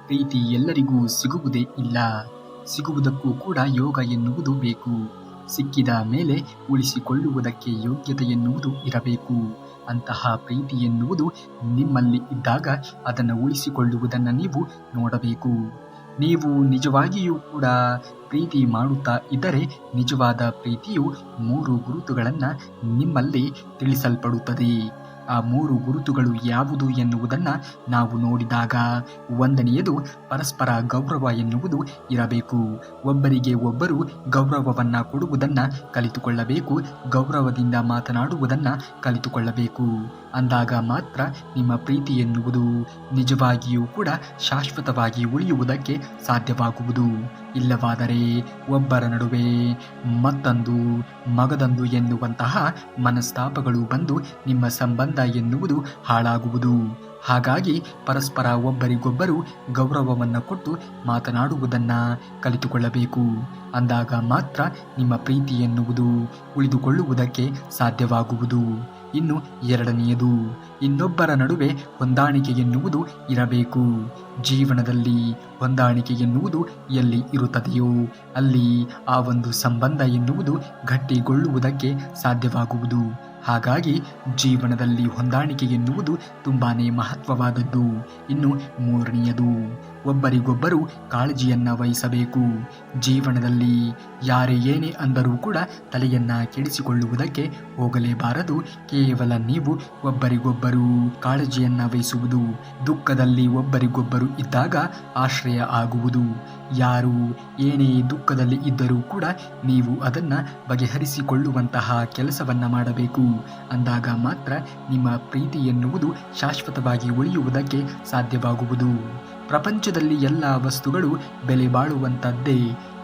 ಪ್ರೀತಿ ಎಲ್ಲರಿಗೂ ಸಿಗುವುದೇ ಇಲ್ಲ. ಸಿಗುವುದಕ್ಕೂ ಕೂಡ ಯೋಗ ಎನ್ನುವುದು ಬೇಕು. ಸಿಕ್ಕಿದ ಮೇಲೆ ಉಳಿಸಿಕೊಳ್ಳುವುದಕ್ಕೆ ಯೋಗ್ಯತೆ ಎನ್ನುವುದು ಇರಬೇಕು. ಅಂತಹ ಪ್ರೀತಿ ಎನ್ನುವುದು ನಿಮ್ಮಲ್ಲಿ ಇದ್ದಾಗ ಅದನ್ನು ಉಳಿಸಿಕೊಳ್ಳುವುದನ್ನು ನೀವು ನೋಡಬೇಕು. ನೀವು ನಿಜವಾಗಿಯೂ ಕೂಡ ಪ್ರೀತಿ ಮಾಡುತ್ತಾ ಇದ್ದರೆ ನಿಜವಾದ ಪ್ರೀತಿಯು 3 ಗುರುತುಗಳನ್ನು ನಿಮ್ಮಲ್ಲಿ ತಿಳಿಸಲ್ಪಡುತ್ತದೆ. ಆ 3 ಗುರುತುಗಳು ಯಾವುದು ಎನ್ನುವುದನ್ನು ನಾವು ನೋಡಿದಾಗ, 1ನೇಯದು ಪರಸ್ಪರ ಗೌರವ ಎನ್ನುವುದು ಇರಬೇಕು. ಒಬ್ಬರಿಗೆ ಒಬ್ಬರು ಗೌರವವನ್ನು ಕೊಡುವುದನ್ನು ಕಲಿತುಕೊಳ್ಳಬೇಕು. ಗೌರವದಿಂದ ಮಾತನಾಡುವುದನ್ನು ಕಲಿತುಕೊಳ್ಳಬೇಕು. ಅಂದಾಗ ಮಾತ್ರ ನಿಮ್ಮ ಪ್ರೀತಿ ಎನ್ನುವುದು ನಿಜವಾಗಿಯೂ ಕೂಡ ಶಾಶ್ವತವಾಗಿ ಉಳಿಯುವುದಕ್ಕೆ ಸಾಧ್ಯವಾಗುವುದು. ಇಲ್ಲವಾದರೆ ಒಬ್ಬರ ನಡುವೆ ಮತ್ತೊಂದು ಮಗದೊಂದು ಎನ್ನುವಂತಹ ಮನಸ್ತಾಪಗಳು ಬಂದು ನಿಮ್ಮ ಸಂಬಂಧ ಎನ್ನುವುದು ಹಾಳಾಗುವುದು. ಹಾಗಾಗಿ ಪರಸ್ಪರ ಒಬ್ಬರಿಗೊಬ್ಬರು ಗೌರವವನ್ನು ಕೊಟ್ಟು ಮಾತನಾಡುವುದನ್ನು ಕಲಿತುಕೊಳ್ಳಬೇಕು. ಅಂದಾಗ ಮಾತ್ರ ನಿಮ್ಮ ಪ್ರೀತಿ ಎನ್ನುವುದು ಉಳಿದುಕೊಳ್ಳುವುದಕ್ಕೆ ಸಾಧ್ಯವಾಗುವುದು. ಇನ್ನು 2ನೇಯದು, ಇನ್ನೊಬ್ಬರ ನಡುವೆ ಹೊಂದಾಣಿಕೆ ಎನ್ನುವುದು ಇರಬೇಕು. ಜೀವನದಲ್ಲಿ ಹೊಂದಾಣಿಕೆ ಎನ್ನುವುದು ಎಲ್ಲಿ ಇರುತ್ತದೆಯೋ ಅಲ್ಲಿ ಆ ಒಂದು ಸಂಬಂಧ ಎನ್ನುವುದು ಗಟ್ಟಿಗೊಳ್ಳುವುದಕ್ಕೆ ಸಾಧ್ಯವಾಗುವುದು. ಹಾಗಾಗಿ ಜೀವನದಲ್ಲಿ ಹೊಂದಾಣಿಕೆ ಎನ್ನುವುದು ತುಂಬಾನೇ ಮಹತ್ವವಾದದ್ದು. ಇನ್ನು 3ನೇಯದು, ಒಬ್ಬರಿಗೊಬ್ಬರು ಕಾಳಜಿಯನ್ನು ವಹಿಸಬೇಕು. ಜೀವನದಲ್ಲಿ ಯಾರೇ ಏನೇ ಅಂದರೂ ಕೂಡ ತಲೆಯನ್ನು ಕೆಡಿಸಿಕೊಳ್ಳುವುದಕ್ಕೆ ಹೋಗಲೇಬಾರದು. ಕೇವಲ ನೀವು ಒಬ್ಬರಿಗೊಬ್ಬರು ಕಾಳಜಿಯನ್ನು ವಹಿಸುವುದು. ದುಃಖದಲ್ಲಿ ಒಬ್ಬರಿಗೊಬ್ಬರು ಇದ್ದಾಗ ಆಶ್ರಯ ಆಗುವುದು. ಯಾರು ಏನೇ ದುಃಖದಲ್ಲಿ ಇದ್ದರೂ ಕೂಡ ನೀವು ಅದನ್ನು ಬಗೆಹರಿಸಿಕೊಳ್ಳುವಂತಹ ಕೆಲಸವನ್ನು ಮಾಡಬೇಕು. ಅಂದಾಗ ಮಾತ್ರ ನಿಮ್ಮ ಪ್ರೀತಿ ಎನ್ನುವುದು ಶಾಶ್ವತವಾಗಿ ಉಳಿಯುವುದಕ್ಕೆ ಸಾಧ್ಯವಾಗುವುದು. ಪ್ರಪಂಚದಲ್ಲಿ ಎಲ್ಲ ವಸ್ತುಗಳು ಬೆಲೆ ಬಾಳುವಂಥದ್ದೇ.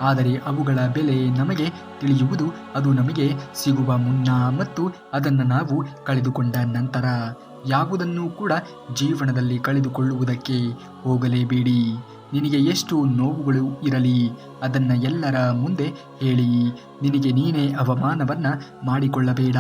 ಆದರೆ ಅವುಗಳ ಬೆಲೆ ನಮಗೆ ತಿಳಿಯುವುದು ಅದು ನಮಗೆ ಸಿಗುವ ಮುನ್ನ ಮತ್ತು ಅದನ್ನು ನಾವು ಕಳೆದುಕೊಂಡ ನಂತರ. ಯಾವುದನ್ನೂ ಕೂಡ ಜೀವನದಲ್ಲಿ ಕಳೆದುಕೊಳ್ಳುವುದಕ್ಕೆ ಹೋಗಲೇಬೇಡಿ. ನಿನಗೆ ಎಷ್ಟು ನೋವುಗಳು ಇರಲಿ ಅದನ್ನು ಎಲ್ಲರ ಮುಂದೆ ಹೇಳಿ. ನಿನಗೆ ನೀನೇ ಅವಮಾನವನ್ನು ಮಾಡಿಕೊಳ್ಳಬೇಡ.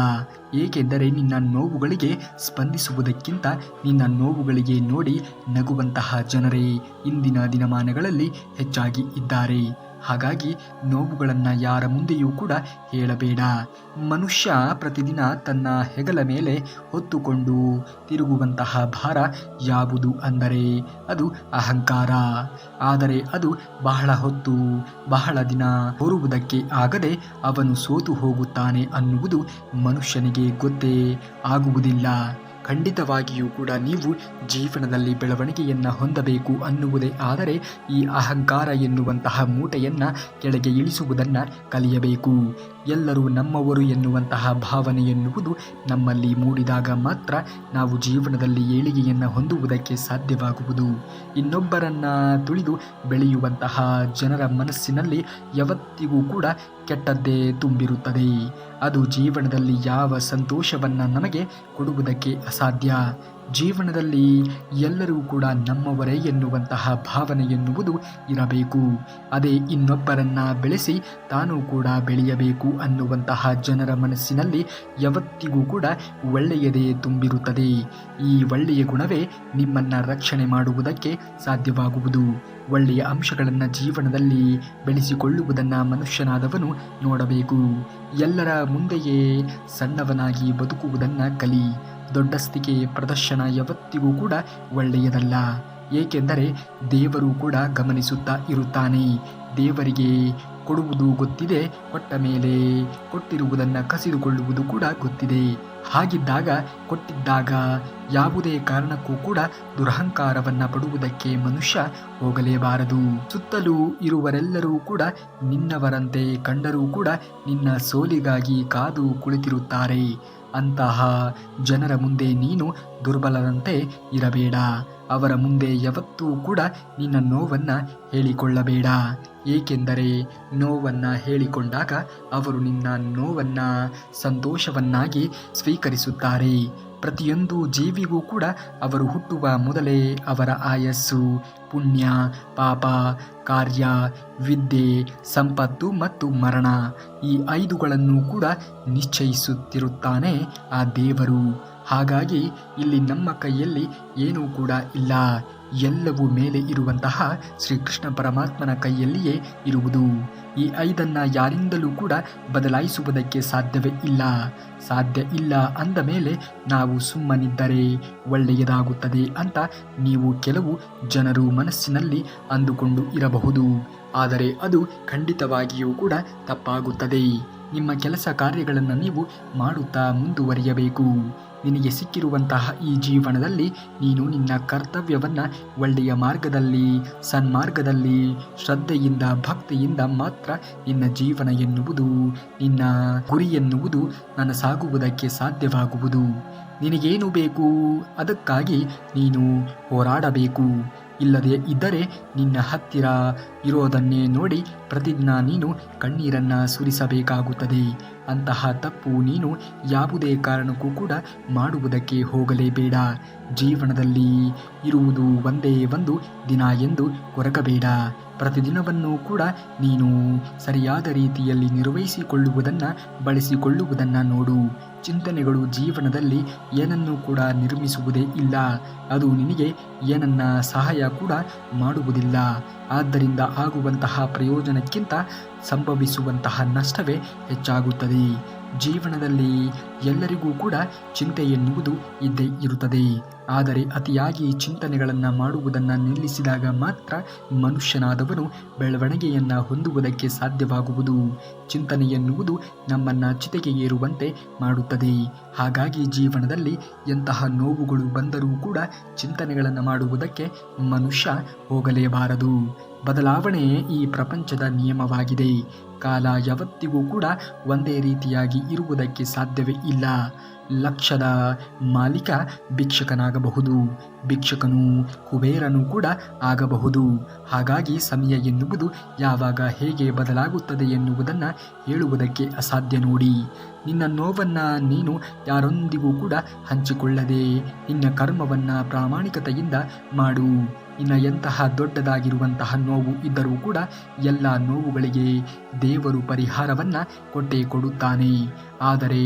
ಏಕೆಂದರೆ ನಿನ್ನ ನೋವುಗಳಿಗೆ ಸ್ಪಂದಿಸುವುದಕ್ಕಿಂತ ನಿನ್ನ ನೋವುಗಳಿಗೆ ನೋಡಿ ನಗುವಂತಹ ಜನರೇ ಇಂದಿನ ದಿನಮಾನಗಳಲ್ಲಿ ಹೆಚ್ಚಾಗಿ ಇದ್ದಾರೆ. ಹಾಗಾಗಿ ನೋವುಗಳನ್ನು ಯಾರ ಮುಂದೆಯೂ ಕೂಡ ಹೇಳಬೇಡ. ಮನುಷ್ಯ ಪ್ರತಿದಿನ ತನ್ನ ಹೆಗಲ ಮೇಲೆ ಹೊತ್ತುಕೊಂಡು ತಿರುಗುವಂತಹ ಭಾರ ಯಾವುದು ಅಂದರೆ ಅದು ಅಹಂಕಾರ. ಆದರೆ ಅದು ಬಹಳ ಹೊತ್ತು ಬಹಳ ದಿನ ಹೊರುವುದಕ್ಕೆ ಆಗದೆ ಅವನು ಸೋತು ಹೋಗುತ್ತಾನೆ ಅನ್ನುವುದು ಮನುಷ್ಯನಿಗೆ ಗೊತ್ತೇ ಆಗುವುದಿಲ್ಲ. ಖಂಡಿತವಾಗಿಯೂ ಕೂಡ ನೀವು ಜೀವನದಲ್ಲಿ ಬೆಳವಣಿಗೆಯನ್ನು ಹೊಂದಬೇಕು ಅನ್ನುವುದೇ ಆದರೆ ಈ ಅಹಂಕಾರ ಎನ್ನುವಂತಹ ಮೂಟೆಯನ್ನು ಕೆಳಗೆ ಇಳಿಸುವುದನ್ನು ಕಲಿಯಬೇಕು. ಎಲ್ಲರೂ ನಮ್ಮವರು ಎನ್ನುವಂತಹ ಭಾವನೆ ಎನ್ನುವುದು ನಮ್ಮಲ್ಲಿ ಮೂಡಿದಾಗ ಮಾತ್ರ ನಾವು ಜೀವನದಲ್ಲಿ ಏಳಿಗೆಯನ್ನು ಹೊಂದುವುದಕ್ಕೆ ಸಾಧ್ಯವಾಗುವುದು. ಇನ್ನೊಬ್ಬರನ್ನು ತುಳಿದು ಬೆಳೆಯುವಂತಹ ಜನರ ಮನಸ್ಸಿನಲ್ಲಿ ಯಾವತ್ತಿಗೂ ಕೂಡ ಕೆಟ್ಟದ್ದೇ ತುಂಬಿರುತ್ತದೆ. ಅದು ಜೀವನದಲ್ಲಿ ಯಾವ ಸಂತೋಷವನ್ನು ನಮಗೆ ಕೊಡುವುದಕ್ಕೆ ಅಸಾಧ್ಯ. ಜೀವನದಲ್ಲಿ ಎಲ್ಲರೂ ಕೂಡ ನಮ್ಮವರೇ ಎನ್ನುವಂತಹ ಭಾವನೆ ಎನ್ನುವುದು ಇರಬೇಕು. ಅದೇ ಇನ್ನೊಬ್ಬರನ್ನ ಬೆಳೆಸಿ ತಾನೂ ಕೂಡ ಬೆಳೆಯಬೇಕು ಅನ್ನುವಂತಹ ಜನರ ಮನಸ್ಸಿನಲ್ಲಿ ಯಾವತ್ತಿಗೂ ಕೂಡ ಒಳ್ಳೆಯದೇ ತುಂಬಿರುತ್ತದೆ. ಈ ಒಳ್ಳೆಯ ಗುಣವೇ ನಿಮ್ಮನ್ನು ರಕ್ಷಣೆ ಮಾಡುವುದಕ್ಕೆ ಸಾಧ್ಯವಾಗುವುದು. ಒಳ್ಳೆಯ ಅಂಶಗಳನ್ನು ಜೀವನದಲ್ಲಿ ಬೆಳೆಸಿಕೊಳ್ಳುವುದನ್ನು ಮನುಷ್ಯನಾದವನು ನೋಡಬೇಕು. ಎಲ್ಲರ ಮುಂದೆಯೇ ಸಣ್ಣವನಾಗಿ ಬದುಕುವುದನ್ನು ಕಲಿ. ದೊಡ್ಡಸ್ತಿಕೆ ಪ್ರದರ್ಶನ ಯಾವತ್ತಿಗೂ ಕೂಡ ಒಳ್ಳೆಯದಲ್ಲ. ಏಕೆಂದರೆ ದೇವರು ಕೂಡ ಗಮನಿಸುತ್ತಾ ಇರುತ್ತಾನೆ. ದೇವರಿಗೆ ಕೊಡುವುದು ಗೊತ್ತಿದೆ, ಕೊಟ್ಟ ಮೇಲೆ ಕೊಟ್ಟಿರುವುದನ್ನು ಕಸಿದುಕೊಳ್ಳುವುದು ಕೂಡ ಗೊತ್ತಿದೆ. ಹಾಗಿದ್ದಾಗ ಕೊಟ್ಟಿದ್ದಾಗ ಯಾವುದೇ ಕಾರಣಕ್ಕೂ ಕೂಡ ದುರಹಂಕಾರವನ್ನು ಪಡುವುದಕ್ಕೆ ಮನುಷ್ಯ ಹೋಗಲೇಬಾರದು. ಸುತ್ತಲೂ ಇರುವರೆಲ್ಲರೂ ಕೂಡ ನಿನ್ನವರಂತೆ ಕಂಡರೂ ಕೂಡ ನಿನ್ನ ಸೋಲಿಗಾಗಿ ಕಾದು ಕುಳಿತಿರುತ್ತಾರೆ. ಅಂತಹ ಜನರ ಮುಂದೆ ನೀನು ದುರ್ಬಲರಂತೆ ಇರಬೇಡ. ಅವರ ಮುಂದೆ ಯಾವತ್ತೂ ಕೂಡ ನಿನ್ನ ನೋವನ್ನು ಹೇಳಿಕೊಳ್ಳಬೇಡ. ಏಕೆಂದರೆ ನೋವನ್ನು ಹೇಳಿಕೊಂಡಾಗ ಅವರು ನಿನ್ನ ನೋವನ್ನು ಸಂತೋಷವನ್ನಾಗಿ ಸ್ವೀಕರಿಸುತ್ತಾರೆ. ಪ್ರತಿಯೊಂದು ಜೀವಿಗೂ ಕೂಡ ಅವರು ಹುಟ್ಟುವ ಮೊದಲೇ ಅವರ ಆಯಸ್ಸು, ಪುಣ್ಯ, ಪಾಪ, ಕಾರ್ಯ, ವಿದ್ಯೆ, ಸಂಪತ್ತು ಮತ್ತು ಮರಣ ಈ 5ಗಳನ್ನು ಕೂಡ ನಿಶ್ಚಯಿಸುತ್ತಿರುತ್ತಾನೆ ಆ ದೇವರು. ಹಾಗಾಗಿ ಇಲ್ಲಿ ನಮ್ಮ ಕೈಯಲ್ಲಿ ಏನೂ ಕೂಡ ಇಲ್ಲ. ಎಲ್ಲವೂ ಮೇಲೆ ಇರುವಂತಹ ಶ್ರೀಕೃಷ್ಣ ಪರಮಾತ್ಮನ ಕೈಯಲ್ಲಿಯೇ ಇರುವುದು. ಈ 5 ಯಾರಿಂದಲೂ ಕೂಡ ಬದಲಾಯಿಸುವುದಕ್ಕೆ ಸಾಧ್ಯ ಇಲ್ಲ ಅಂದ ಮೇಲೆ ನಾವು ಸುಮ್ಮನಿದ್ದರೆ ಒಳ್ಳೆಯದಾಗುತ್ತದೆ ಅಂತ ನೀವು ಕೆಲವು ಜನರು ಮನಸ್ಸಿನಲ್ಲಿ ಅಂದುಕೊಂಡು ಇರಬಹುದು. ಆದರೆ ಅದು ಖಂಡಿತವಾಗಿಯೂ ಕೂಡ ತಪ್ಪಾಗುತ್ತದೆ. ನಿಮ್ಮ ಕೆಲಸ ಕಾರ್ಯಗಳನ್ನು ನೀವು ಮಾಡುತ್ತಾ ಮುಂದುವರಿಯಬೇಕು. ನಿನಗೆ ಸಿಕ್ಕಿರುವಂತಹ ಈ ಜೀವನದಲ್ಲಿ ನೀನು ನಿನ್ನ ಕರ್ತವ್ಯವನ್ನು ಒಳ್ಳೆಯ ಮಾರ್ಗದಲ್ಲಿ, ಸನ್ಮಾರ್ಗದಲ್ಲಿ, ಶ್ರದ್ಧೆಯಿಂದ, ಭಕ್ತಿಯಿಂದ ಮಾತ್ರ ನಿನ್ನ ಜೀವನ ಎನ್ನುವುದು, ನಿನ್ನ ಗುರಿ ಎನ್ನುವುದು ನನಸಾಗುವುದಕ್ಕೆ ಸಾಧ್ಯವಾಗುವುದು. ನಿನಗೇನು ಬೇಕು ಅದಕ್ಕಾಗಿ ನೀನು ಹೋರಾಡಬೇಕು. ಇಲ್ಲದೆ ಇದ್ದರೆ ನಿನ್ನ ಹತ್ತಿರ ಇರೋದನ್ನೇ ನೋಡಿ ಪ್ರತಿದಿನ ನೀನು ಕಣ್ಣೀರನ್ನು ಸುರಿಸಬೇಕಾಗುತ್ತದೆ. ಅಂತಹ ತಪ್ಪು ನೀನು ಯಾವುದೇ ಕಾರಣಕ್ಕೂ ಕೂಡ ಮಾಡುವುದಕ್ಕೆ ಹೋಗಲೇಬೇಡ. ಜೀವನದಲ್ಲಿ ಇರುವುದು ಒಂದೇ ಒಂದು ದಿನ ಎಂದು ಕೊರಗಬೇಡ. ಪ್ರತಿದಿನವನ್ನೂ ಕೂಡ ನೀನು ಸರಿಯಾದ ರೀತಿಯಲ್ಲಿ ಬಳಸಿಕೊಳ್ಳುವುದನ್ನು ನೋಡು. ಚಿಂತನೆಗಳು ಜೀವನದಲ್ಲಿ ಏನನ್ನೂ ಕೂಡ ನಿರ್ಮಿಸುವುದೇ ಇಲ್ಲ. ಅದು ನಿನಗೆ ಏನನ್ನ ಸಹಾಯ ಕೂಡ ಮಾಡುವುದಿಲ್ಲ. ಆದ್ದರಿಂದ ಆಗುವಂತಹ ಪ್ರಯೋಜನಕ್ಕಿಂತ ಸಂಭವಿಸುವಂತಹ ನಷ್ಟವೇ ಹೆಚ್ಚಾಗುತ್ತದೆ. ಜೀವನದಲ್ಲಿ ಎಲ್ಲರಿಗೂ ಕೂಡ ಚಿಂತೆ ಎನ್ನುವುದು ಇದ್ದೇ ಇರುತ್ತದೆ. ಆದರೆ ಅತಿಯಾಗಿ ಚಿಂತನೆಗಳನ್ನು ಮಾಡುವುದನ್ನು ನಿಲ್ಲಿಸಿದಾಗ ಮಾತ್ರ ಮನುಷ್ಯನಾದವನು ಬೆಳವಣಿಗೆಯನ್ನು ಹೊಂದುವುದಕ್ಕೆ ಸಾಧ್ಯವಾಗುವುದು. ಚಿಂತನೆ ಎನ್ನುವುದು ನಮ್ಮನ್ನು ಚಿತೆಗೆ ಏರುವಂತೆ ಮಾಡುತ್ತದೆ. ಹಾಗಾಗಿ ಜೀವನದಲ್ಲಿ ಎಂತಹ ನೋವುಗಳು ಬಂದರೂ ಕೂಡ ಚಿಂತನೆಗಳನ್ನು ಮಾಡುವುದಕ್ಕೆ ಮನುಷ್ಯ ಹೋಗಲೇಬಾರದು. ಬದಲಾವಣೆ ಈ ಪ್ರಪಂಚದ ನಿಯಮವಾಗಿದೆ. ಕಾಲ ಯಾವತ್ತಿಗೂ ಕೂಡ ಒಂದೇ ರೀತಿಯಾಗಿ ಇರುವುದಕ್ಕೆ ಸಾಧ್ಯವೇ ಇಲ್ಲ. ಲಕ್ಷದ ಮಾಲೀಕ ಭಿಕ್ಷಕನಾಗಬಹುದು, ಭಿಕ್ಷಕನು ಕುಬೇರನು ಕೂಡ ಆಗಬಹುದು. ಹಾಗಾಗಿ ಸಮಯ ಎನ್ನುವುದು ಯಾವಾಗ ಹೇಗೆ ಬದಲಾಗುತ್ತದೆ ಎನ್ನುವುದನ್ನು ಹೇಳುವುದಕ್ಕೆ ಅಸಾಧ್ಯ. ನೋಡಿ, ನಿನ್ನ ನೋವನ್ನು ನೀನು ಯಾರೊಂದಿಗೂ ಕೂಡ ಹಂಚಿಕೊಳ್ಳದೆ ನಿನ್ನ ಕರ್ಮವನ್ನು ಪ್ರಾಮಾಣಿಕತೆಯಿಂದ ಮಾಡು. ಇನ್ನು ಎಂತಹ ದೊಡ್ಡದಾಗಿರುವಂತಹ ನೋವು ಇದ್ದರೂ ಕೂಡ ಎಲ್ಲ ನೋವುಗಳಿಗೆ ದೇವರು ಪರಿಹಾರವನ್ನು ಕೊಟ್ಟೇ ಕೊಡುತ್ತಾನೆ. ಆದರೆ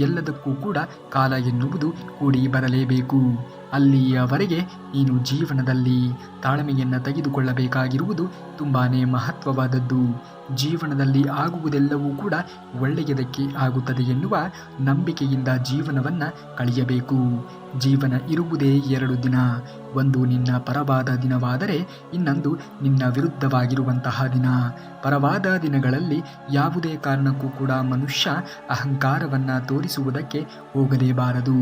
ಎಲ್ಲದಕ್ಕೂ ಕೂಡ ಕಾಲ ಎನ್ನುವುದು ಕೂಡಿ ಬರಲೇಬೇಕು. ಅಲ್ಲಿಯವರೆಗೆ ನೀನು ಜೀವನದಲ್ಲಿ ತಾಳ್ಮೆಯನ್ನು ತೆಗೆದುಕೊಳ್ಳಬೇಕಾಗಿರುವುದು ತುಂಬಾ ಮಹತ್ವವಾದದ್ದು. ಜೀವನದಲ್ಲಿ ಆಗುವುದೆಲ್ಲವೂ ಕೂಡ ಒಳ್ಳೆಯದಕ್ಕೆ ಆಗುತ್ತದೆ ಎನ್ನುವ ನಂಬಿಕೆಯಿಂದ ಜೀವನವನ್ನು ಕಳೆಯಬೇಕು. ಜೀವನ ಇರುವುದೇ 2 ದಿನ. ಒಂದು ನಿನ್ನ ಪರವಾದ ದಿನವಾದರೆ ಇನ್ನೊಂದು ನಿನ್ನ ವಿರುದ್ಧವಾಗಿರುವಂತಹ ದಿನ. ಪರವಾದ ದಿನಗಳಲ್ಲಿ ಯಾವುದೇ ಕಾರಣಕ್ಕೂ ಕೂಡ ಮನುಷ್ಯ ಅಹಂಕಾರವನ್ನು ತೋರಿಸುವುದಕ್ಕೆ ಹೋಗಲೇಬಾರದು.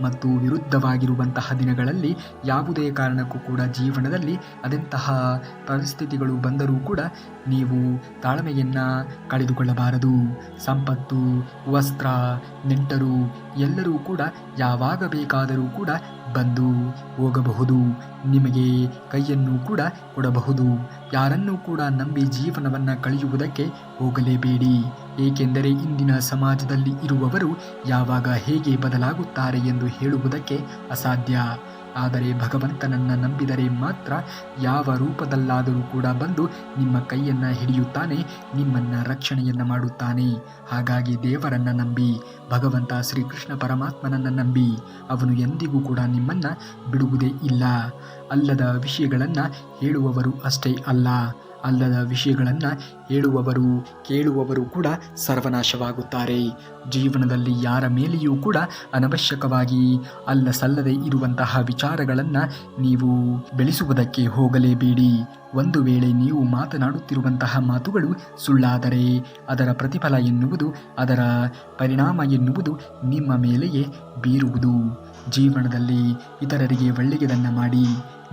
ಮತ್ತು ವಿರುದ್ಧವಾಗಿರುವಂತಹ ದಿನಗಳಲ್ಲಿ ಯಾವುದೇ ಕಾರಣಕ್ಕೂ ಕೂಡ ಜೀವನದಲ್ಲಿ ಅದೆಂತಹ ಪರಿಸ್ಥಿತಿಗಳು ಬಂದರೂ ಕೂಡ ನೀವು ತಾಳ್ಮೆಯನ್ನು ಕಳೆದುಕೊಳ್ಳಬಾರದು. ಸಂಪತ್ತು, ವಸ್ತ್ರ, ನೆಂಟರು ಎಲ್ಲರೂ ಕೂಡ ಯಾವಾಗ ಬೇಕಾದರೂ ಕೂಡ ಬಂದು ಹೋಗಬಹುದು. ನಿಮಗೆ ಕೈಯನ್ನು ಕೂಡ ಕೊಡಬಹುದು. ಯಾರನ್ನೂ ಕೂಡ ನಂಬಿ ಜೀವನವನ್ನು ಕಳೆಯುವುದಕ್ಕೆ ಹೋಗಲೇಬೇಡಿ. ಏಕೆಂದರೆ ಇಂದಿನ ಸಮಾಜದಲ್ಲಿ ಇರುವವರು ಯಾವಾಗ ಹೇಗೆ ಬದಲಾಗುತ್ತಾರೆ ಎಂದು ಹೇಳುವುದಕ್ಕೆ ಅಸಾಧ್ಯ. ಆದರೆ ಭಗವಂತನನ್ನು ನಂಬಿದರೆ ಮಾತ್ರ ಯಾವ ರೂಪದಲ್ಲಾದರೂ ಕೂಡ ಬಂದು ನಿಮ್ಮ ಕೈಯನ್ನು ಹಿಡಿಯುತ್ತಾನೆ, ನಿಮ್ಮನ್ನು ರಕ್ಷಣೆಯನ್ನು ಮಾಡುತ್ತಾನೆ. ಹಾಗಾಗಿ ದೇವರನ್ನು ನಂಬಿ, ಭಗವಂತ ಶ್ರೀಕೃಷ್ಣ ಪರಮಾತ್ಮನನ್ನು ನಂಬಿ. ಅವನು ಎಂದಿಗೂ ಕೂಡ ನಿಮ್ಮನ್ನು ಬಿಡುವುದೇ ಇಲ್ಲ. ಅಲ್ಲದ ವಿಷಯಗಳನ್ನು ಹೇಳುವವರು ಅಷ್ಟೇ ಅಲ್ಲ, ಅಲ್ಲದ ವಿಷಯಗಳನ್ನು ಹೇಳುವವರು ಕೇಳುವವರು ಕೂಡ ಸರ್ವನಾಶವಾಗುತ್ತಾರೆ. ಜೀವನದಲ್ಲಿ ಯಾರ ಮೇಲೆಯೂ ಕೂಡ ಅನವಶ್ಯಕವಾಗಿ ಸಲ್ಲದೆ ಇರುವಂತಹ ವಿಚಾರಗಳನ್ನು ನೀವು ಬೆಳೆಸುವುದಕ್ಕೆ ಹೋಗಲೇಬೇಡಿ. ಒಂದು ವೇಳೆ ನೀವು ಮಾತನಾಡುತ್ತಿರುವಂತಹ ಮಾತುಗಳು ಸುಳ್ಳಾದರೆ ಅದರ ಪ್ರತಿಫಲ ಎನ್ನುವುದು, ಅದರ ಪರಿಣಾಮ ಎನ್ನುವುದು ನಿಮ್ಮ ಮೇಲೆಯೇ ಬೀರುವುದು. ಜೀವನದಲ್ಲಿ ಇತರರಿಗೆ ಒಳ್ಳೆಯದನ್ನು ಮಾಡಿ,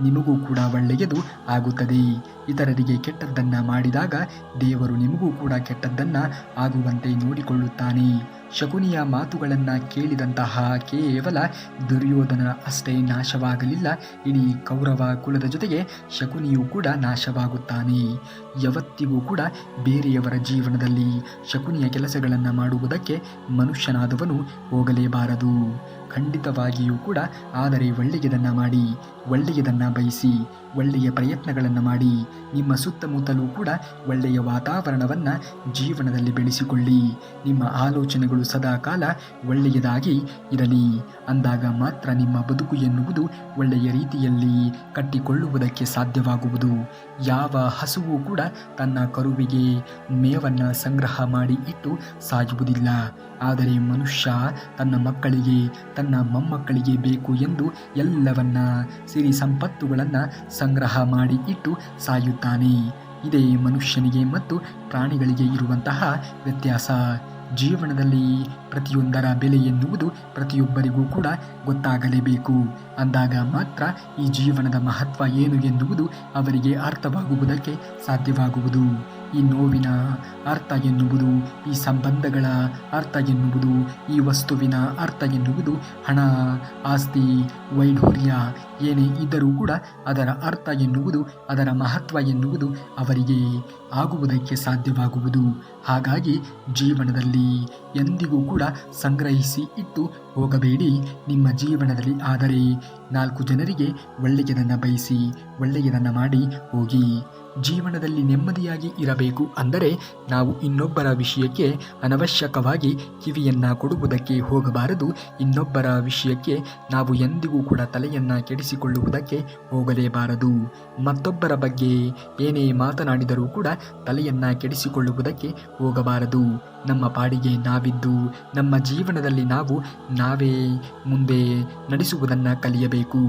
ನಿಮಗೂ ಕೂಡ ಒಳ್ಳೆಯದು ಆಗುತ್ತದೆ. ಇತರರಿಗೆ ಕೆಟ್ಟದ್ದನ್ನು ಮಾಡಿದಾಗ ದೇವರು ನಿಮಗೂ ಕೂಡ ಕೆಟ್ಟದ್ದನ್ನು ಆಗುವಂತೆ ನೋಡಿಕೊಳ್ಳುತ್ತಾನೆ. ಶಕುನಿಯ ಮಾತುಗಳನ್ನು ಕೇಳಿದಂತಹ ಕೇವಲ ದುರ್ಯೋಧನ ಅಷ್ಟೇ ನಾಶವಾಗಲಿಲ್ಲ, ಇಡೀ ಕೌರವ ಕುಲದ ಜೊತೆಗೆ ಶಕುನಿಯೂ ಕೂಡ ನಾಶವಾಗುತ್ತಾನೆ. ಯಾವತ್ತಿಗೂ ಕೂಡ ಬೇರೆಯವರ ಜೀವನದಲ್ಲಿ ಶಕುನಿಯ ಕೆಲಸಗಳನ್ನು ಮಾಡುವುದಕ್ಕೆ ಮನುಷ್ಯನಾದವನು ಹೋಗಲೇಬಾರದು. ಖಂಡಿತವಾಗಿಯೂ ಕೂಡ ಆದರೆ ಒಳ್ಳೆಯದನ್ನು ಮಾಡಿ, ಒಳ್ಳೆಯದನ್ನು ಬಯಸಿ, ಒಳ್ಳೆಯ ಪ್ರಯತ್ನಗಳನ್ನು ಮಾಡಿ. ನಿಮ್ಮ ಸುತ್ತಮುತ್ತಲೂ ಕೂಡ ಒಳ್ಳೆಯ ವಾತಾವರಣವನ್ನು ಜೀವನದಲ್ಲಿ ಬೆಳೆಸಿಕೊಳ್ಳಿ. ನಿಮ್ಮ ಆಲೋಚನೆಗಳು ಸದಾ ಕಾಲ ಒಳ್ಳೆಯದಾಗಿ ಇರಲಿ. ಅಂದಾಗ ಮಾತ್ರ ನಿಮ್ಮ ಬದುಕು ಎನ್ನುವುದು ಒಳ್ಳೆಯ ರೀತಿಯಲ್ಲಿ ಕಟ್ಟಿಕೊಳ್ಳುವುದಕ್ಕೆ ಸಾಧ್ಯವಾಗುವುದು. ಯಾವ ಹಸುವು ಕೂಡ ತನ್ನ ಕರುವಿಗೆ ಮೇವನ್ನು ಸಂಗ್ರಹ ಮಾಡಿ ಇಟ್ಟು ಸಾಯುವುದಿಲ್ಲ. ಆದರೆ ಮನುಷ್ಯ ತನ್ನ ಮಕ್ಕಳಿಗೆ, ತನ್ನ ಮೊಮ್ಮಕ್ಕಳಿಗೆ ಬೇಕು ಎಂದು ಎಲ್ಲವನ್ನ ಸಿರಿ ಸಂಪತ್ತುಗಳನ್ನು ಸಂಗ್ರಹ ಮಾಡಿ ಇಟ್ಟು ಸಾಯುತ್ತಾನೆ. ಇದೇ ಮನುಷ್ಯನಿಗೆ ಮತ್ತು ಪ್ರಾಣಿಗಳಿಗೆ ಇರುವಂತಹ ವ್ಯತ್ಯಾಸ. ಜೀವನದಲ್ಲಿ ಪ್ರತಿಯೊಂದರ ಬೆಲೆ ಎನ್ನುವುದು ಪ್ರತಿಯೊಬ್ಬರಿಗೂ ಕೂಡ ಗೊತ್ತಾಗಲೇಬೇಕು. ಅಂದಾಗ ಮಾತ್ರ ಈ ಜೀವನದ ಮಹತ್ವ ಏನು ಎನ್ನುವುದು ಅವರಿಗೆ ಅರ್ಥವಾಗುವುದಕ್ಕೆ ಸಾಧ್ಯವಾಗುವುದು. ಈ ನೋವಿನ ಅರ್ಥ ಎನ್ನುವುದು, ಈ ಸಂಬಂಧಗಳ ಅರ್ಥ ಎನ್ನುವುದು, ಈ ವಸ್ತುವಿನ ಅರ್ಥ ಎನ್ನುವುದು, ಹಣ, ಆಸ್ತಿ, ವೈಢೂರ್ಯ ಏನೇ ಇದ್ದರೂ ಕೂಡ ಅದರ ಅರ್ಥ ಎನ್ನುವುದು, ಅದರ ಮಹತ್ವ ಎನ್ನುವುದು ಅವರಿಗೆ ಆಗುವುದಕ್ಕೆ ಸಾಧ್ಯವಾಗುವುದು. ಹಾಗಾಗಿ ಜೀವನದಲ್ಲಿ ಎಂದಿಗೂ ಕೂಡ ಸಂಗ್ರಹಿಸಿ ಇಟ್ಟು ಹೋಗಬೇಡಿ. ನಿಮ್ಮ ಜೀವನದಲ್ಲಿ ಆದರೆ 4 ಜನರಿಗೆ ಒಳ್ಳೆಯದನ್ನು ಬಯಸಿ, ಒಳ್ಳೆಯದನ್ನು ಮಾಡಿ ಹೋಗಿ. ಜೀವನದಲ್ಲಿ ನೆಮ್ಮದಿಯಾಗಿ ಇರಬೇಕು ಅಂದರೆ ನಾವು ಇನ್ನೊಬ್ಬರ ವಿಷಯಕ್ಕೆ ಅನವಶ್ಯಕವಾಗಿ ಕಿವಿಯನ್ನು ಕೊಡುವುದಕ್ಕೆ ಹೋಗಬಾರದು. ಇನ್ನೊಬ್ಬರ ವಿಷಯಕ್ಕೆ ನಾವು ಎಂದಿಗೂ ಕೂಡ ತಲೆಯನ್ನು ಕೆಡಿಸಿಕೊಳ್ಳುವುದಕ್ಕೆ ಹೋಗಲೇಬಾರದು. ಮತ್ತೊಬ್ಬರ ಬಗ್ಗೆ ಏನೇ ಮಾತನಾಡಿದರೂ ಕೂಡ ತಲೆಯನ್ನು ಕೆಡಿಸಿಕೊಳ್ಳುವುದಕ್ಕೆ ಹೋಗಬಾರದು. ನಮ್ಮ ಪಾಡಿಗೆ ನಾವಿದ್ದು ನಮ್ಮ ಜೀವನದಲ್ಲಿ ನಾವೇ ಮುಂದೆ ನಡೆಸುವುದನ್ನು ಕಲಿಯಬೇಕು.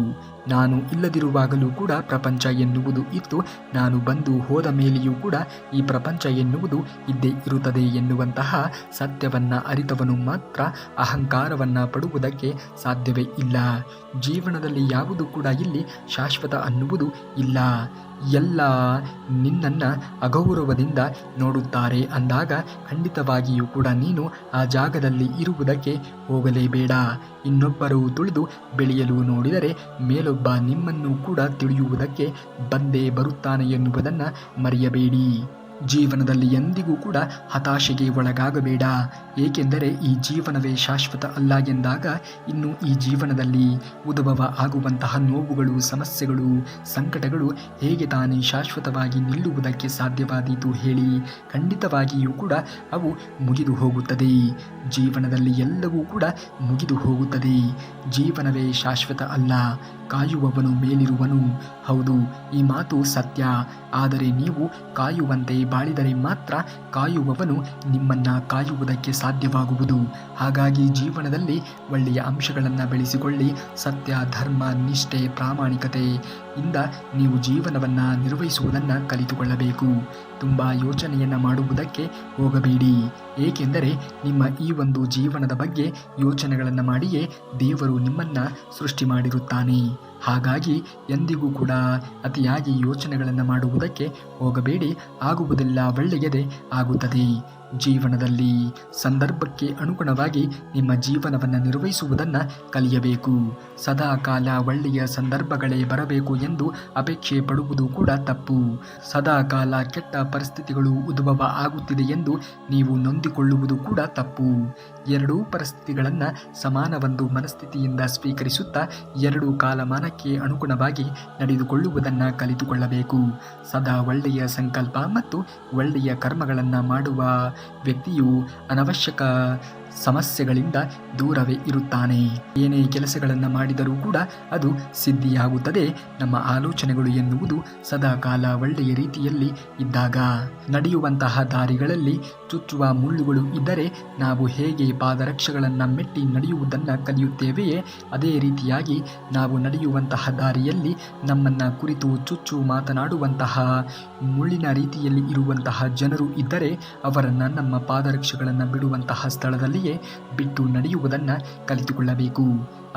ನಾನು ಇಲ್ಲದಿರುವಾಗಲೂ ಕೂಡ ಪ್ರಪಂಚ ಎನ್ನುವುದು ಇತ್ತು, ನಾನು ಬಂದು ಹೋದ ಮೇಲೆಯೂ ಕೂಡ ಈ ಪ್ರಪಂಚ ಎನ್ನುವುದು ಇದ್ದೇ ಇರುತ್ತದೆ ಎನ್ನುವಂತಹ ಸತ್ಯವನ್ನು ಅರಿತವನು ಮಾತ್ರ ಅಹಂಕಾರವನ್ನು ಪಡುವುದಕ್ಕೆ ಸಾಧ್ಯವೇ ಇಲ್ಲ. ಜೀವನದಲ್ಲಿ ಯಾವುದು ಕೂಡ ಇಲ್ಲಿ ಶಾಶ್ವತ ಅನ್ನುವುದು ಇಲ್ಲ. ಎಲ್ಲ ನಿನ್ನನ್ನು ಅಗೌರವದಿಂದ ನೋಡುತ್ತಾರೆ ಅಂದಾಗ ಖಂಡಿತವಾಗಿಯೂ ಕೂಡ ನೀನು ಆ ಜಾಗದಲ್ಲಿ ಇರುವುದಕ್ಕೆ ಹೋಗಲೇಬೇಡ. ಇನ್ನೊಬ್ಬರು ತುಳಿದು ಬೆಳೆಯಲು ನೋಡಿದರೆ ಮೇಲೊಬ್ಬ ನಿಮ್ಮನ್ನು ಕೂಡ ತಿಳಿಯುವುದಕ್ಕೆ ಬಂದೇ ಬರುತ್ತಾನೆ ಎನ್ನುವುದನ್ನು ಮರೆಯಬೇಡಿ. ಜೀವನದಲ್ಲಿ ಎಂದಿಗೂ ಕೂಡ ಹತಾಶೆಗೆ ಒಳಗಾಗಬೇಡ. ಏಕೆಂದರೆ ಈ ಜೀವನವೇ ಶಾಶ್ವತ ಅಲ್ಲ ಎಂದಾಗ ಇನ್ನು ಈ ಜೀವನದಲ್ಲಿ ಉದ್ಭವ ಆಗುವಂತಹ ನೋವುಗಳು, ಸಮಸ್ಯೆಗಳು, ಸಂಕಟಗಳು ಹೇಗೆ ತಾನೇ ಶಾಶ್ವತವಾಗಿ ನಿಲ್ಲುವುದಕ್ಕೆ ಸಾಧ್ಯವಾದೀತು ಹೇಳಿ? ಖಂಡಿತವಾಗಿಯೂ ಕೂಡ ಅವು ಮುಗಿದು ಹೋಗುತ್ತದೆ. ಜೀವನದಲ್ಲಿ ಎಲ್ಲವೂ ಕೂಡ ಮುಗಿದು ಹೋಗುತ್ತದೆ. ಜೀವನವೇ ಶಾಶ್ವತ ಅಲ್ಲ, ಕಾಯುವವನು ಮೇಲಿರುವನು. ಹೌದು, ಈ ಮಾತು ಸತ್ಯ. ಆದರೆ ನೀವು ಕಾಯುವಂತೆ ಬಾಳಿದರೆ ಮಾತ್ರ ಕಾಯುವವನು ನಿಮ್ಮನ್ನು ಕಾಯುವುದಕ್ಕೆ ಸಾಧ್ಯವಾಗುವುದು. ಹಾಗಾಗಿ ಜೀವನದಲ್ಲಿ ಒಳ್ಳೆಯ ಅಂಶಗಳನ್ನು ಬೆಳೆಸಿಕೊಳ್ಳಿ. ಸತ್ಯ, ಧರ್ಮ, ನಿಷ್ಠೆ, ಪ್ರಾಮಾಣಿಕತೆ ಇಂದ ನೀವು ಜೀವನವನ್ನು ನಿರ್ವಹಿಸುವುದನ್ನು ಕಲಿತುಕೊಳ್ಳಬೇಕು. ತುಂಬ ಯೋಚನೆಯನ್ನು ಮಾಡುವುದಕ್ಕೆ ಹೋಗಬೇಡಿ. ಏಕೆಂದರೆ ನಿಮ್ಮ ಈ ಒಂದು ಜೀವನದ ಬಗ್ಗೆ ಯೋಚನೆಗಳನ್ನು ಮಾಡಿಯೇ ದೇವರು ನಿಮ್ಮನ್ನು ಸೃಷ್ಟಿ ಮಾಡಿರುತ್ತಾನೆ. ಹಾಗಾಗಿ ಎಂದಿಗೂ ಕೂಡ ಅತಿಯಾಗಿ ಯೋಚನೆಗಳನ್ನು ಮಾಡುವುದಕ್ಕೆ ಹೋಗಬೇಡಿ. ಆಗುವುದೆಲ್ಲ ಒಳ್ಳೆಯದೇ ಆಗುತ್ತದೆ. ಜೀವನದಲ್ಲಿ ಸಂದರ್ಭಕ್ಕೆ ಅನುಗುಣವಾಗಿ ನಿಮ್ಮ ಜೀವನವನ್ನು ನಿರ್ವಹಿಸುವುದನ್ನು ಕಲಿಯಬೇಕು. ಸದಾ ಕಾಲ ಒಳ್ಳೆಯ ಸಂದರ್ಭಗಳೇ ಬರಬೇಕು ಎಂದು ಅಪೇಕ್ಷೆ ಪಡುವುದು ಕೂಡ ತಪ್ಪು. ಸದಾ ಕಾಲ ಕೆಟ್ಟ ಪರಿಸ್ಥಿತಿಗಳು ಉದ್ಭವ ಆಗುತ್ತಿದೆ ಎಂದು ನೀವು ನೊಂದಿಕೊಳ್ಳುವುದು ಕೂಡ ತಪ್ಪು. ಎರಡೂ ಪರಿಸ್ಥಿತಿಗಳನ್ನು ಸಮಾನವೊಂದು ಮನಸ್ಥಿತಿಯಿಂದ ಸ್ವೀಕರಿಸುತ್ತಾ ಎರಡೂ ಕಾಲಮಾನಕ್ಕೆ ಅನುಗುಣವಾಗಿ ನಡೆದುಕೊಳ್ಳುವುದನ್ನು ಕಲಿತುಕೊಳ್ಳಬೇಕು. ಸದಾ ಒಳ್ಳೆಯ ಸಂಕಲ್ಪ ಮತ್ತು ಒಳ್ಳೆಯ ಕರ್ಮಗಳನ್ನು ಮಾಡುವ ವ್ಯಕ್ತಿಯು ಅನವಶ್ಯಕ ಸಮಸ್ಯೆಗಳಿಂದ ದೂರವೇ ಇರುತ್ತಾನೆ. ಏನೇ ಕೆಲಸಗಳನ್ನು ಮಾಡಿದರೂ ಕೂಡ ಅದು ಸಿದ್ಧಿಯಾಗುತ್ತದೆ. ನಮ್ಮ ಆಲೋಚನೆಗಳು ಎನ್ನುವುದು ಸದಾ ಕಾಲ ಒಳ್ಳೆಯ ರೀತಿಯಲ್ಲಿ ಇದ್ದಾಗ, ನಡೆಯುವಂತಹ ದಾರಿಗಳಲ್ಲಿ ಚುಚ್ಚುವ ಮುಳ್ಳುಗಳು ಇದ್ದರೆ ನಾವು ಹೇಗೆ ಪಾದರಕ್ಷೆಗಳನ್ನು ಮೆಟ್ಟಿ ನಡೆಯುವುದನ್ನು ಕಲಿಯುತ್ತೇವೆಯೇ ಅದೇ ರೀತಿಯಾಗಿ ನಾವು ನಡೆಯುವಂತಹ ದಾರಿಯಲ್ಲಿ ನಮ್ಮನ್ನು ಕುರಿತು ಚುಚ್ಚು ಮಾತನಾಡುವಂತಹ ಮುಳ್ಳಿನ ರೀತಿಯಲ್ಲಿ ಇರುವಂತಹ ಜನರು ಇದ್ದರೆ ಅವರನ್ನು ನಮ್ಮ ಪಾದರಕ್ಷೆಗಳನ್ನು ಬಿಡುವಂತಹ ಸ್ಥಳದಲ್ಲಿಯೇ ಬಿಟ್ಟು ನಡೆಯುವುದನ್ನು ಕಲಿತುಕೊಳ್ಳಬೇಕು.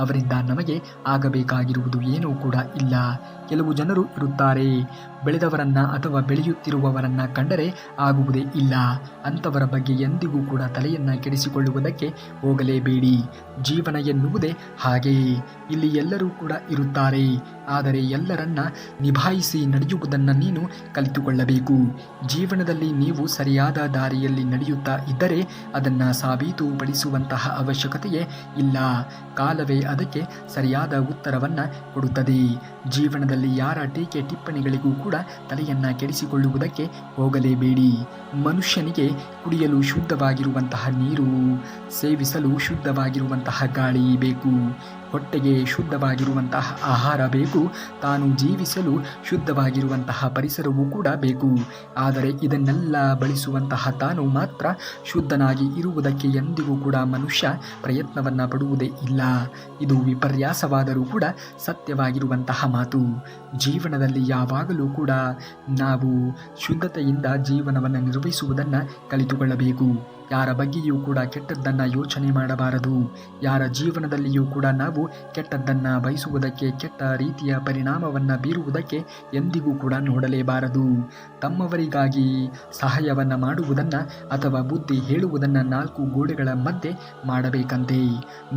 ಅವರಿಂದ ನಮಗೆ ಆಗಬೇಕಾಗಿರುವುದು ಏನೂ ಕೂಡ ಇಲ್ಲ. ಕೆಲವು ಜನರು ಇರುತ್ತಾರೆ, ಬೆಳೆದವರನ್ನ ಅಥವಾ ಬೆಳೆಯುತ್ತಿರುವವರನ್ನ ಕಂಡರೆ ಆಗುವುದೇ ಇಲ್ಲ. ಅಂಥವರ ಬಗ್ಗೆ ಎಂದಿಗೂ ಕೂಡ ತಲೆಯನ್ನು ಕೆಡಿಸಿಕೊಳ್ಳುವುದಕ್ಕೆ ಹೋಗಲೇಬೇಡಿ. ಜೀವನ ಎನ್ನುವುದೇ ಹಾಗೆಯೇ. ಇಲ್ಲಿ ಎಲ್ಲರೂ ಕೂಡ ಇರುತ್ತಾರೆ, ಆದರೆ ಎಲ್ಲರನ್ನ ನಿಭಾಯಿಸಿ ನಡೆಯುವುದನ್ನು ನೀನು ಕಲಿತುಕೊಳ್ಳಬೇಕು. ಜೀವನದಲ್ಲಿ ನೀವು ಸರಿಯಾದ ದಾರಿಯಲ್ಲಿ ನಡೆಯುತ್ತಾ ಇದ್ದರೆ ಅದನ್ನು ಸಾಬೀತುಪಡಿಸುವಂತಹ ಅವಶ್ಯಕತೆಯೇ ಇಲ್ಲ. ಕಾಲವೇ ಅದಕ್ಕೆ ಸರಿಯಾದ ಉತ್ತರವನ್ನು ಕೊಡುತ್ತದೆ. ಜೀವನದಲ್ಲಿ ಯಾರ ಟೀಕೆ ಟಿಪ್ಪಣಿಗಳಿಗೂ ಕೂಡ ತಲೆಯನ್ನು ಕೆಡಿಸಿಕೊಳ್ಳುವುದಕ್ಕೆ ಹೋಗಲೇಬೇಡಿ. ಮನುಷ್ಯನಿಗೆ ಕುಡಿಯಲು ಶುದ್ಧವಾಗಿರುವಂತಹ ನೀರು, ಸೇವಿಸಲು ಶುದ್ಧವಾಗಿರುವಂತಹ ಗಾಳಿ ಬೇಕು. ಹೊಟ್ಟೆಗೆ ಶುದ್ಧವಾಗಿರುವಂತಹ ಆಹಾರ ಬೇಕು. ತಾನು ಜೀವಿಸಲು ಶುದ್ಧವಾಗಿರುವಂತಹ ಪರಿಸರವೂ ಕೂಡ ಬೇಕು. ಆದರೆ ಇದನ್ನೆಲ್ಲ ಬಳಸುವಂತಹ ತಾನು ಮಾತ್ರ ಶುದ್ಧನಾಗಿ ಇರುವುದಕ್ಕೆ ಎಂದಿಗೂ ಕೂಡ ಮನುಷ್ಯ ಪ್ರಯತ್ನವನ್ನು ಪಡುವುದೇ ಇಲ್ಲ. ಇದು ವಿಪರ್ಯಾಸವಾದರೂ ಕೂಡ ಸತ್ಯವಾಗಿರುವಂತಹ ಮಾತು. ಜೀವನದಲ್ಲಿ ಯಾವಾಗಲೂ ಕೂಡ ನಾವು ಶುದ್ಧತೆಯಿಂದ ಜೀವನವನ್ನು ನಿರ್ವಹಿಸುವುದನ್ನು ಕಲಿತುಕೊಳ್ಳಬೇಕು. ಯಾರ ಬಗ್ಗೆಯೂ ಕೂಡ ಕೆಟ್ಟದ್ದನ್ನು ಯೋಚನೆ ಮಾಡಬಾರದು. ಯಾರ ಜೀವನದಲ್ಲಿಯೂ ಕೂಡ ನಾವು ಕೆಟ್ಟದ್ದನ್ನು ಬಯಸುವುದಕ್ಕೆ, ಕೆಟ್ಟ ರೀತಿಯ ಪರಿಣಾಮವನ್ನು ಬೀರುವುದಕ್ಕೆ ಎಂದಿಗೂ ಕೂಡ ನೋಡಲೇಬಾರದು. ತಮ್ಮವರಿಗಾಗಿ ಸಹಾಯವನ್ನು ಮಾಡುವುದನ್ನು ಅಥವಾ ಬುದ್ಧಿ ಹೇಳುವುದನ್ನು ನಾಲ್ಕು ಗೋಡೆಗಳ ಮಧ್ಯೆ ಮಾಡಬೇಕಂತೆ.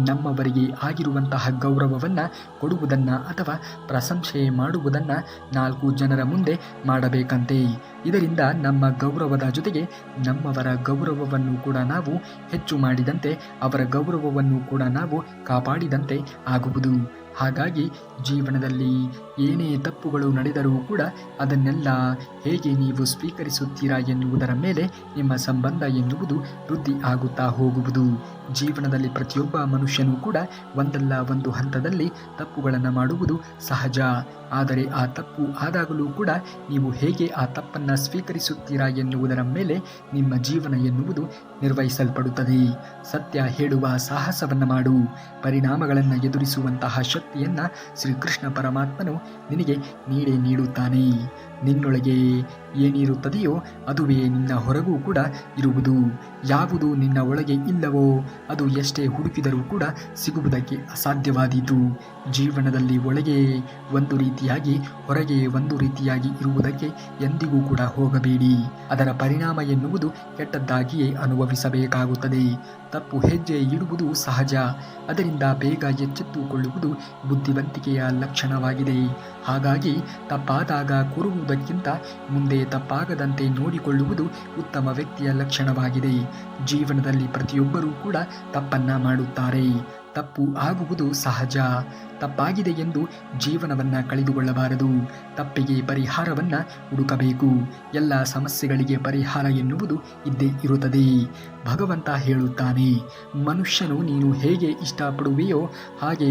ನಮ್ಮವರಿಗೆ ಆಗಿರುವಂತಹ ಗೌರವವನ್ನು ಕೊಡುವುದನ್ನು ಅಥವಾ ಪ್ರಶಂಸೆ ಮಾಡುವುದನ್ನು ನಾಲ್ಕು ಜನರ ಮುಂದೆ ಮಾಡಬೇಕಂತೆ. ಇದರಿಂದ ನಮ್ಮ ಗೌರವದ ಜೊತೆಗೆ ನಮ್ಮವರ ಗೌರವವನ್ನು ಕೂಡ ನಾವು ಹೆಚ್ಚು ಮಾಡಿದಂತೆ, ಅವರ ಗೌರವವನ್ನು ಕೂಡ ನಾವು ಕಾಪಾಡಿದಂತೆ ಆಗುವುದು. ಹಾಗಾಗಿ ಜೀವನದಲ್ಲಿ ಏನೇ ತಪ್ಪುಗಳು ನಡೆದರೂ ಕೂಡ ಅದನ್ನೆಲ್ಲ ಹೇಗೆ ನೀವು ಸ್ವೀಕರಿಸುತ್ತೀರಾ ಎನ್ನುವುದರ ಮೇಲೆ ನಿಮ್ಮ ಸಂಬಂಧ ಎನ್ನುವುದು ವೃದ್ಧಿ ಆಗುತ್ತಾ ಹೋಗುವುದು. ಜೀವನದಲ್ಲಿ ಪ್ರತಿಯೊಬ್ಬ ಮನುಷ್ಯನೂ ಕೂಡ ಒಂದಲ್ಲ ಒಂದು ಹಂತದಲ್ಲಿ ತಪ್ಪುಗಳನ್ನು ಮಾಡುವುದು ಸಹಜ. ಆದರೆ ಆ ತಪ್ಪು ಆದಾಗಲೂ ಕೂಡ ನೀವು ಹೇಗೆ ಆ ತಪ್ಪನ್ನು ಸ್ವೀಕರಿಸುತ್ತೀರಾ ಎನ್ನುವುದರ ಮೇಲೆ ನಿಮ್ಮ ಜೀವನ ಎನ್ನುವುದು ನಿರ್ವಹಿಸಲ್ಪಡುತ್ತದೆ. ಸತ್ಯ ಹೇಳುವ ಸಾಹಸವನ್ನು ಮಾಡು. ಪರಿಣಾಮಗಳನ್ನು ಎದುರಿಸುವಂತಹ ಶಕ್ತಿಯನ್ನು ಶ್ರೀಕೃಷ್ಣ ಪರಮಾತ್ಮನು ನಿನಗೆ ನೀಡುತ್ತಾನೆ. ನಿನ್ನೊಳಗೆ ಏನಿರುತ್ತದೆಯೋ ಅದುವೇ ನಿನ್ನ ಹೊರಗೂ ಕೂಡ ಇರುವುದು. ಯಾವುದು ನಿನ್ನ ಒಳಗೆ ಇಲ್ಲವೋ ಅದು ಎಷ್ಟೇ ಹುಡುಕಿದರೂ ಕೂಡ ಸಿಗುವುದಕ್ಕೆ ಅಸಾಧ್ಯವಾದೀತು. ಜೀವನದಲ್ಲಿ ಒಳಗೆ ಒಂದು ರೀತಿಯಾಗಿ ಹೊರಗೆ ಒಂದು ರೀತಿಯಾಗಿ ಇರುವುದಕ್ಕೆ ಎಂದಿಗೂ ಕೂಡ ಹೋಗಬೇಡಿ. ಅದರ ಪರಿಣಾಮ ಎನ್ನುವುದು ಕೆಟ್ಟದ್ದಾಗಿಯೇ ಅನುಭವಿಸಬೇಕಾಗುತ್ತದೆ. ತಪ್ಪು ಹೆಜ್ಜೆ ಇಡುವುದು ಸಹಜ. ಅದರಿಂದ ಬೇಗ ಎಚ್ಚೆತ್ತುಕೊಳ್ಳುವುದು ಬುದ್ಧಿವಂತಿಕೆಯ ಲಕ್ಷಣವಾಗಿದೆ. ಹಾಗಾಗಿ ತಪ್ಪಾದಾಗ ಕೂರುವುದಕ್ಕಿಂತ ಮುಂದೆ ತಪ್ಪಾಗದಂತೆ ನೋಡಿಕೊಳ್ಳುವುದು ಉತ್ತಮ ವ್ಯಕ್ತಿಯ ಲಕ್ಷಣವಾಗಿದೆ. ಜೀವನದಲ್ಲಿ ಪ್ರತಿಯೊಬ್ಬರೂ ಕೂಡ ತಪ್ಪನ್ನು ಮಾಡುತ್ತಾರೆ. ತಪ್ಪು ಆಗುವುದು ಸಹಜ. ತಪ್ಪಾಗಿದೆ ಎಂದು ಜೀವನವನ್ನು ಕಳೆದುಕೊಳ್ಳಬಾರದು. ತಪ್ಪಿಗೆ ಪರಿಹಾರವನ್ನು ಹುಡುಕಬೇಕು. ಎಲ್ಲ ಸಮಸ್ಯೆಗಳಿಗೆ ಪರಿಹಾರ ಎನ್ನುವುದು ಇದ್ದೇ ಇರುತ್ತದೆ. ಭಗವಂತ ಹೇಳುತ್ತಾನೆ, ಮನುಷ್ಯನು ನೀನು ಹೇಗೆ ಇಷ್ಟಪಡುವೆಯೋ ಹಾಗೆ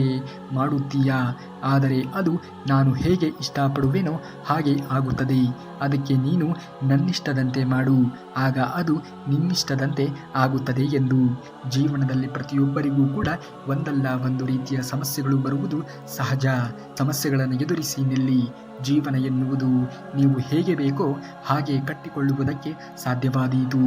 ಮಾಡುತ್ತೀಯಾ, ಆದರೆ ಅದು ನಾನು ಹೇಗೆ ಇಷ್ಟಪಡುವೆನೋ ಹಾಗೆ ಆಗುತ್ತದೆ. ಅದಕ್ಕೆ ನೀನು ನನ್ನಿಷ್ಟದಂತೆ ಮಾಡು, ಆಗ ಅದು ನಿನ್ನಿಷ್ಟದಂತೆ ಆಗುತ್ತದೆ ಎಂದು. ಜೀವನದಲ್ಲಿ ಪ್ರತಿಯೊಬ್ಬರಿಗೂ ಕೂಡ ಒಂದಲ್ಲ ಒಂದು ರೀತಿಯ ಸಮಸ್ಯೆಗಳು ಬರುವುದು ಸಹಜ. ಸಮಸ್ಯೆಗಳನ್ನು ಎದುರಿಸಿ ನಿಲ್ಲಿ. ಜೀವನ ಎನ್ನುವುದು ನೀವು ಹೇಗೆ ಬೇಕೋ ಹಾಗೆ ಕಟ್ಟಿಕೊಳ್ಳುವುದಕ್ಕೆ ಸಾಧ್ಯವಾದೀತು.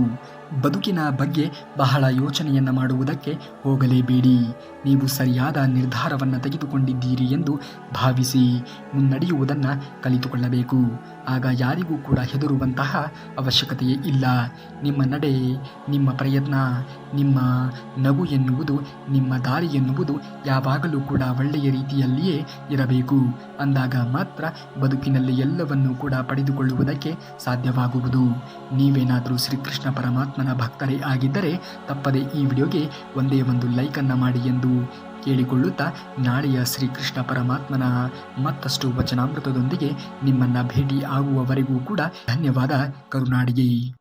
ಬದುಕಿನ ಬಗ್ಗೆ ಬಹಳ ಯೋಚನೆಯನ್ನು ಮಾಡುವುದಕ್ಕೆ ಹೋಗಲೇಬೇಡಿ. ನೀವು ಸರಿಯಾದ ನಿರ್ಧಾರವನ್ನು ತೆಗೆದುಕೊಂಡಿದ್ದೀರಿ ಎಂದು ಭಾವಿಸಿ ಮುನ್ನಡೆಯುವುದನ್ನು ಕಲಿತುಕೊಳ್ಳಬೇಕು. ಆಗ ಯಾರಿಗೂ ಕೂಡ ಹೆದರುವಂತಹ ಅವಶ್ಯಕತೆಯೇ ಇಲ್ಲ. ನಿಮ್ಮ ನಡೆ, ನಿಮ್ಮ ಪ್ರಯತ್ನ, ನಿಮ್ಮ ನಗು ಎನ್ನುವುದು, ನಿಮ್ಮ ದಾರಿ ಎನ್ನುವುದು ಯಾವಾಗಲೂ ಕೂಡ ಒಳ್ಳೆಯ ರೀತಿಯಲ್ಲಿಯೇ ಇರಬೇಕು. ಅಂದಾಗ ಮಾತ್ರ ಬದುಕಿನಲ್ಲಿ ಎಲ್ಲವನ್ನೂ ಕೂಡ ಪಡೆದುಕೊಳ್ಳುವುದಕ್ಕೆ ಸಾಧ್ಯವಾಗುವುದು. ನೀವೇನಾದರೂ ಶ್ರೀಕೃಷ್ಣ ಪರಮಾತ್ಮನ ಭಕ್ತರೇ ಆಗಿದ್ದರೆ ತಪ್ಪದೆ ಈ ವಿಡಿಯೋಗೆ ಒಂದೇ ಒಂದು ಲೈಕನ್ನು ಮಾಡಿ ಎಂದು ಕೇಳಿಕೊಳ್ಳುತ್ತಾ, ನಾಳೆಯ ಶ್ರೀಕೃಷ್ಣ ಪರಮಾತ್ಮನ ಮತ್ತಷ್ಟು ವಚನಾಮೃತದೊಂದಿಗೆ ನಿಮ್ಮನ್ನು ಭೇಟಿ ಆಗುವವರೆಗೂ ಕೂಡ ಧನ್ಯವಾದ. ಕರುನಾಡಿಗೆ.